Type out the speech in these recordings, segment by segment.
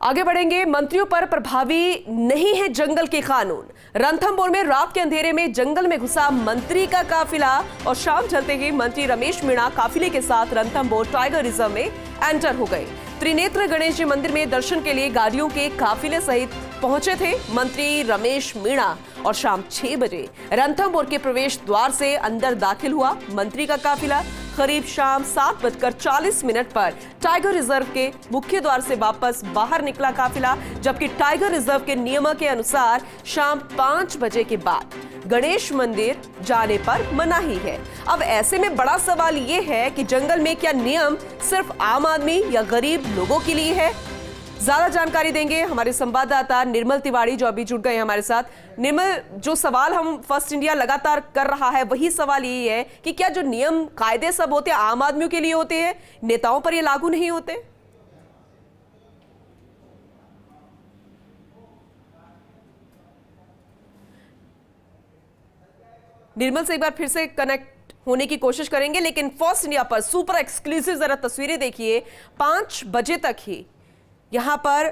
आगे बढ़ेंगे। मंत्रियों पर प्रभावी नहीं है जंगल के कानून। रणथंभौर में रात के अंधेरे में जंगल में घुसा मंत्री का काफिला और शाम ढलते ही मंत्री रमेश मीणा काफिले के साथ रणथंभौर टाइगर रिजर्व में एंटर हो गए। त्रिनेत्र गणेश जी मंदिर में दर्शन के लिए गाड़ियों के काफिले सहित पहुंचे थे मंत्री रमेश मीणा और शाम 6 बजे रणथंभौर के प्रवेश द्वार से अंदर दाखिल हुआ मंत्री का काफिला। करीब शाम 7:40 पर टाइगर रिजर्व के मुख्य द्वार से वापस बाहर निकला काफिला, जबकि टाइगर रिजर्व के नियम के अनुसार शाम 5 बजे के बाद गणेश मंदिर जाने पर मनाही है। अब ऐसे में बड़ा सवाल यह है कि जंगल में क्या नियम सिर्फ आम आदमी या गरीब लोगों के लिए है? ज्यादा जानकारी देंगे हमारे संवाददाता निर्मल तिवारी जो अभी जुड़ गए हैं हमारे साथ। निर्मल, जो सवाल हम फर्स्ट इंडिया लगातार कर रहा है वही सवाल यही है कि क्या जो नियम कायदे सब होते हैं आम आदमियों के लिए होते हैं, नेताओं पर ये लागू नहीं होते? निर्मल से एक बार फिर से कनेक्ट होने की कोशिश करेंगे, लेकिन फर्स्ट इंडिया पर सुपर एक्सक्लूसिव जरा तस्वीरें देखिए। 5 बजे तक ही यहां पर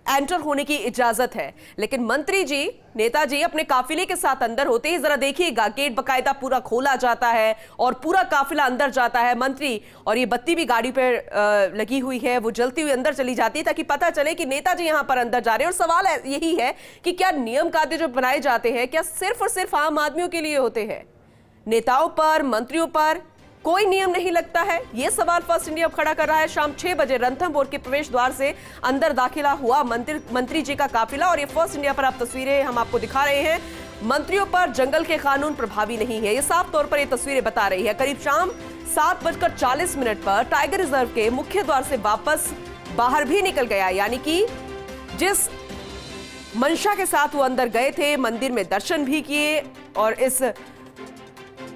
एंटर होने की इजाजत है, लेकिन मंत्री जी नेताजी अपने काफिले के साथ अंदर होते ही जरा देखिएगा गेट बकायदा पूरा खोला जाता है और पूरा काफिला अंदर जाता है। मंत्री और ये बत्ती भी गाड़ी पर लगी हुई है, वो जलती हुई अंदर चली जाती है ताकि पता चले कि नेताजी यहां पर अंदर जा रहे हैं। और सवाल यही है कि क्या नियम कायदे जो बनाए जाते हैं क्या सिर्फ और सिर्फ आम आदमियों के लिए होते हैं? नेताओं पर, मंत्रियों पर कोई नियम नहीं लगता है? यह सवाल फर्स्ट इंडिया खड़ा कर रहा है। शाम 6 बजे रणथंभौर के प्रवेश द्वार से अंदर दाखिला हुआ मंत्री जी का काफिला और ये फर्स्ट इंडिया पर आप तस्वीरें हम आपको दिखा रहे हैं। मंत्रियों पर जंगल के कानून प्रभावी नहीं है, ये साफ तौर पर ये तस्वीरें बता रही है। करीब शाम 7:40 पर टाइगर रिजर्व के मुख्य द्वार से वापस बाहर भी निकल गया, यानी कि जिस मंशा के साथ वो अंदर गए थे, मंदिर में दर्शन भी किए और इस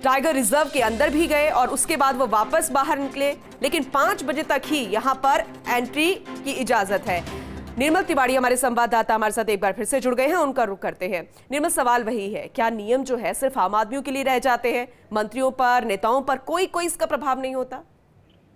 टाइगर रिजर्व के अंदर भी गए और उसके बाद वो वापस बाहर निकले, लेकिन 5 बजे तक ही यहां पर एंट्री की इजाजत है। निर्मल तिवारी हमारे संवाददाता हमारे साथ एक बार फिर से जुड़ गए हैं, उनका रुख करते हैं। निर्मल, सवाल वही है, क्या नियम जो है सिर्फ आम आदमियों के लिए रह जाते हैं, मंत्रियों पर, नेताओं पर कोई इसका प्रभाव नहीं होता?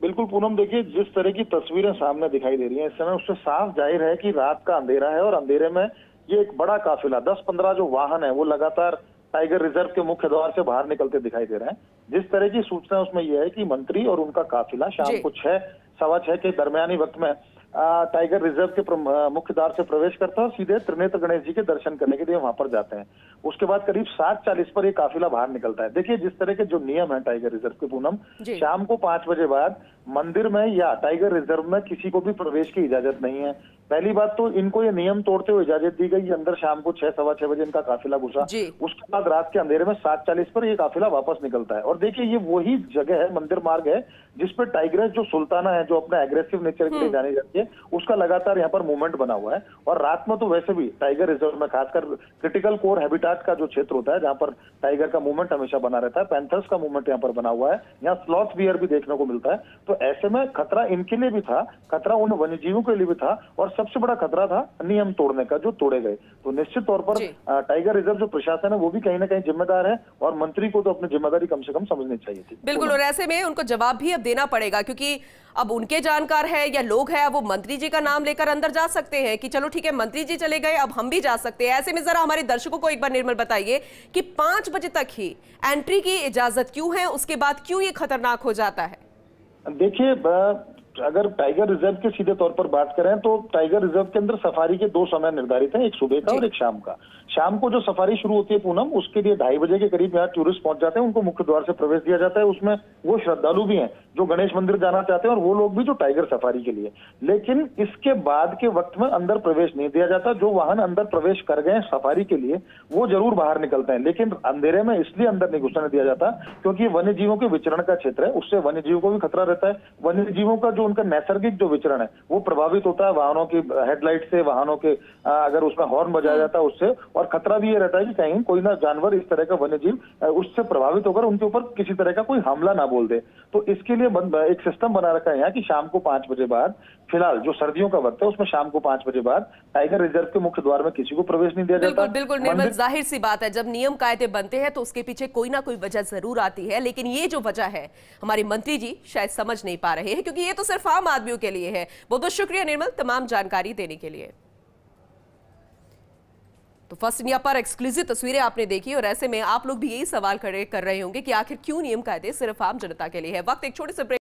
बिल्कुल पूनम, देखिए जिस तरह की तस्वीरें सामने दिखाई दे रही हैं इस समय, उससे साफ जाहिर है कि रात का अंधेरा है और अंधेरे में ये एक बड़ा काफिला 10-15 जो वाहन है वो लगातार टाइगर रिजर्व के मुख्य द्वार से बाहर निकलते दिखाई दे रहे हैं। जिस तरह की सूचना उसमें यह है कि मंत्री और उनका काफिला शाम को 6-6:15 के दरमियानी वक्त में टाइगर रिजर्व के मुख्य द्वार से प्रवेश करता है और सीधे त्रिनेत्र गणेश जी के दर्शन करने के लिए वहां पर जाते हैं। उसके बाद करीब 7:40 पर ये काफिला बाहर निकलता है। देखिए जिस तरह के जो नियम है टाइगर रिजर्व के पूनम, शाम को 5 बजे बाद मंदिर में या टाइगर रिजर्व में किसी को भी प्रवेश की इजाजत नहीं है। पहली बात तो इनको ये नियम तोड़ते हुए इजाजत दी गई, अंदर शाम को 6-6:15 बजे इनका काफिला घुसा। उसके बाद रात के अंधेरे में 7:40 पर ये काफिला वापस निकलता है। और देखिए ये वही जगह है, मंदिर मार्ग है जिसपे टाइग्रेस जो सुल्ताना है, जो अपने एग्रेसिव नेचर के लिए जानी जाती है, उसका लगातार यहाँ पर मूवमेंट बना हुआ है। और रात में तो वैसे भी टाइगर रिजर्व में खासकर क्रिटिकल कोर हैबिटाट का जो क्षेत्र होता है जहाँ पर टाइगर का मूवमेंट हमेशा बना रहता है, पैंथर्स का मूवमेंट यहाँ पर बना हुआ है, यहाँ स्लॉथ बियर भी देखने को मिलता है। तो ऐसे में खतरा इनके लिए भी था, खतरा उन वन्यजीवों के लिए भी था और सबसे बड़ा खतरा था नियम तोड़ने का जो तोड़े गए। तो निश्चित तौर पर टाइगर रिजर्व जो प्रशासन है वो भी कहीं ना कहीं जिम्मेदार है और मंत्री को तो अपनी जिम्मेदारी कम से कम समझनी चाहिए थी। बिल्कुल, और ऐसे में उनको जवाब भी अब देना पड़ेगा क्योंकि अब उनके जानकार है या लोग हैं, वो मंत्री जी का नाम लेकर अंदर जा सकते हैं कि चलो ठीक है मंत्री जी चले गए अब हम भी जा सकते हैं। ऐसे में जरा हमारे दर्शकों को एक बार निर्मल बताइए कि 5 बजे तक ही एंट्री की इजाजत क्यों है, उसके बाद क्यों ये खतरनाक हो जाता है? देखिए अगर टाइगर रिजर्व के सीधे तौर पर बात करें तो टाइगर रिजर्व के अंदर सफारी के 2 समय निर्धारित हैं, एक सुबह का और एक शाम का। शाम को जो सफारी शुरू होती है पूनम, उसके लिए 2:30 बजे के करीब यहाँ टूरिस्ट पहुंच जाते हैं, उनको मुख्य द्वार से प्रवेश दिया जाता है। उसमें वो श्रद्धालु भी हैं जो गणेश मंदिर जाना चाहते हैं और वो लोग भी जो टाइगर सफारी के लिए। लेकिन इसके बाद के वक्त में अंदर प्रवेश नहीं दिया जाता। जो वाहन अंदर प्रवेश कर गए सफारी के लिए वो जरूर बाहर निकलते हैं, लेकिन अंधेरे में इसलिए अंदर नहीं घुसने दिया जाता क्योंकि ये वन्य जीवों के विचरण का क्षेत्र है, उससे वन्य जीवों को भी खतरा रहता है। वन्य जीवों का जो उनका नैसर्गिक जो विचरण है वो प्रभावित होता है वाहनों की हेडलाइट से, वाहनों के अगर उसमें हॉर्न बजाया जाता है उससे, और खतरा भी ये रहता है कि कहीं कोई ना जानवर इस तरह का वन्य जीव उससे प्रभावित होकर उनके ऊपर किसी तरह का कोई हमला ना बोल दे। तो इसके लिए एक सिस्टम बना रखा है यहाँ कि शाम को 5 बजे बाद फिलहाल जो सर्दियों का वक्त है उसमें शाम को 5 बजे बाद टाइगर रिजर्व के मुख्य द्वार में किसी को प्रवेश नहीं दिया जाता। बिल्कुल निर्मल, जाहिर सी बात है जब नियम कायदे बनते हैं तो उसके पीछे कोई ना कोई वजह जरूर आती है, लेकिन ये जो वजह है हमारे मंत्री जी शायद समझ नहीं पा रहे हैं, क्योंकि ये तो सिर्फ आम आदमियों के लिए है। बहुत बहुत शुक्रिया निर्मल तमाम जानकारी देने के लिए। तो फर्स्ट इंडिया पर एक्सक्लूसिव तस्वीरें आपने देखी और ऐसे में आप लोग भी यही सवाल खड़े कर रहे होंगे कि आखिर क्यों नियम कायदे सिर्फ आम जनता के लिए है। वक्त एक छोटे से ब्रेक